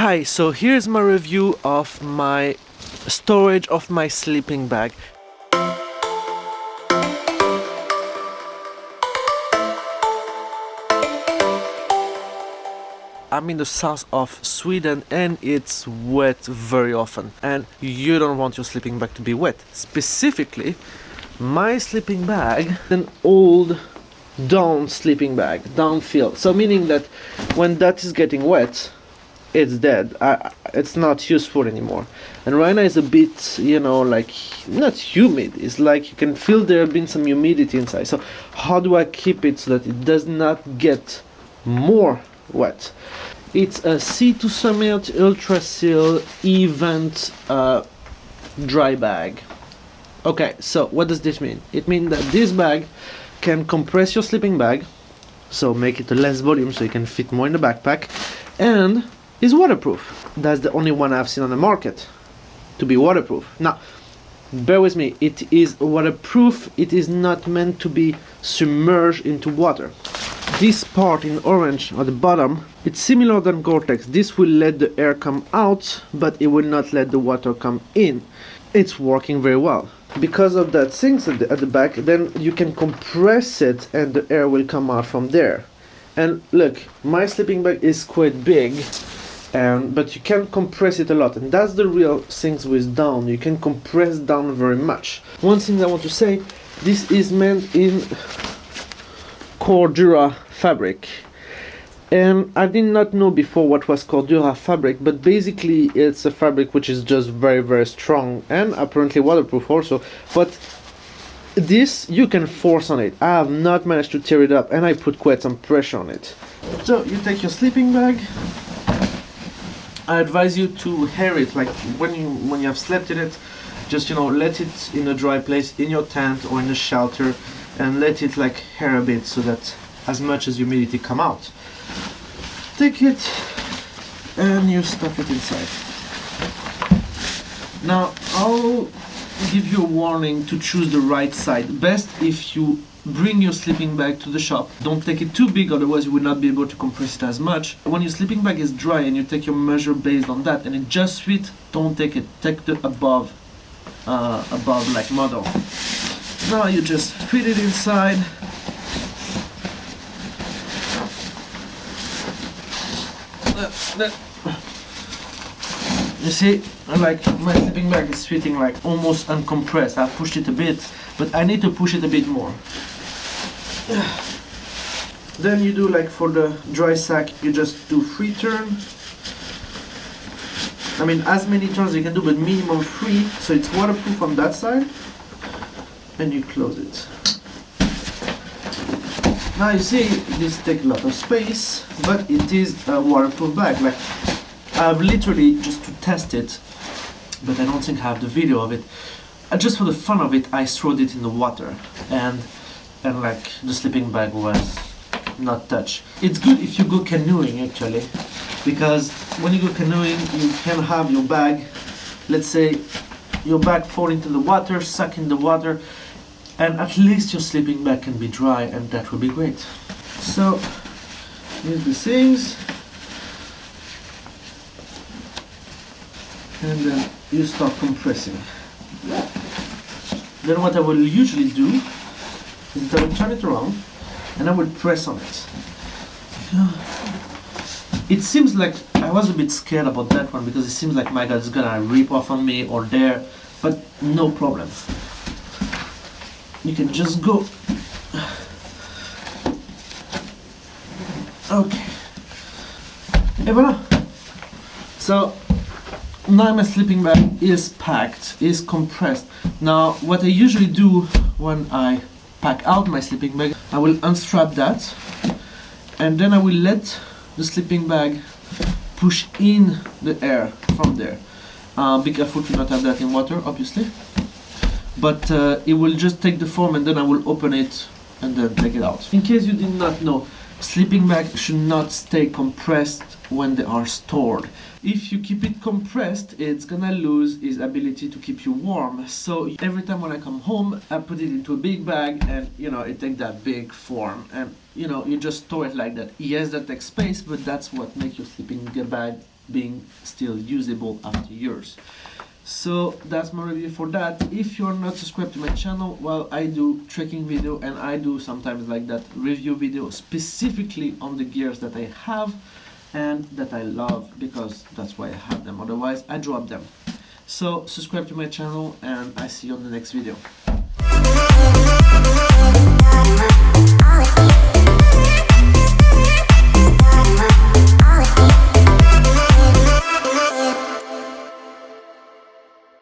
Hi, so here's my review of my storage of my sleeping bag. I'm in the south of Sweden and it's wet very often, and you don't want your sleeping bag to be wet. Specifically, my sleeping bag, an old down sleeping bag, downfield. So meaning that when that is getting wet, it's dead. It's not useful anymore. And right now it's a bit, like not humid. It's like you can feel there been some humidity inside. So how do I keep it so that it does not get more wet? It's a C2 Summit Ultra-Sil event dry bag. Okay, so what does this mean? It means that this bag can compress your sleeping bag, so make it a less volume so you can fit more in the backpack, and is waterproof. That's the only one I've seen on the market to be waterproof. Now, bear with me, it is waterproof, it is not meant to be submerged into water. This part in orange at the bottom, it's similar than Gore-Tex. This will let the air come out, but it will not let the water come in. It's working very well. Because of that things at the back, then you can compress it and the air will come out from there. And look, my sleeping bag is quite big, but you can compress it a lot, and that's the real things with down. You can compress down very much. One thing I want to say, this is meant in Cordura fabric, and I did not know before what was Cordura fabric, but basically it's a fabric which is just very, very strong and apparently waterproof also. But this you can force on it. I have not managed to tear it up, and I put quite some pressure on it. So you take your sleeping bag. I advise you to air it, like when you have slept in it, just let it in a dry place in your tent or in a shelter, and let it like air a bit so that as much as humidity come out. Take it and you stuff it inside. Now I'll give you a warning to choose the right side. Best if you bring your sleeping bag to the shop. Don't take it too big, otherwise you will not be able to compress it as much. When your sleeping bag is dry and you take your measure based on that and it just fit, don't take it. Take the above like model. Now you just fit it inside. You see, like my sleeping bag is fitting like almost uncompressed. I pushed it a bit, but I need to push it a bit more. Then you do like for the dry sack, you just do 3 turns. I mean, as many turns you can do, but minimum 3, so it's waterproof on that side. And you close it. Now you see, this takes a lot of space, but it is a waterproof bag. Like, I've literally, just to test it, but I don't think I have the video of it, just for the fun of it, I throwed it in the water, and like the sleeping bag was not touched. It's good if you go canoeing actually, because when you go canoeing, you can have your bag, let's say, your bag fall into the water, suck in the water, and at least your sleeping bag can be dry, and that would be great. So here's the things, and then you start compressing. Then what I will usually do is I will turn it around and I will press on it. It seems like I was a bit scared about that one, because it seems like my God, it's gonna rip off on me or there, but no problem. You can just go. Okay. Et voila. So now my sleeping bag is packed, is compressed. Now what I usually do when I pack out my sleeping bag, I will unstrap that, and then I will let the sleeping bag push in the air from there. Be careful to not have that in water, obviously. But it will just take the form, and then I will open it and then take it out. In case you did not know, sleeping bags should not stay compressed when they are stored. If you keep it compressed, it's gonna lose its ability to keep you warm. So every time when I come home, I put it into a big bag, and it takes that big form, and you just store it like that. Yes, that takes space, but that's what makes your sleeping bag being still usable after years. So that's my review for that. If you're not subscribed to my channel, well, I do trekking video, and I do sometimes like that review video specifically on the gears that I have and that I love, because that's why I have them, otherwise I drop them. So subscribe to my channel, and I see you on the next video.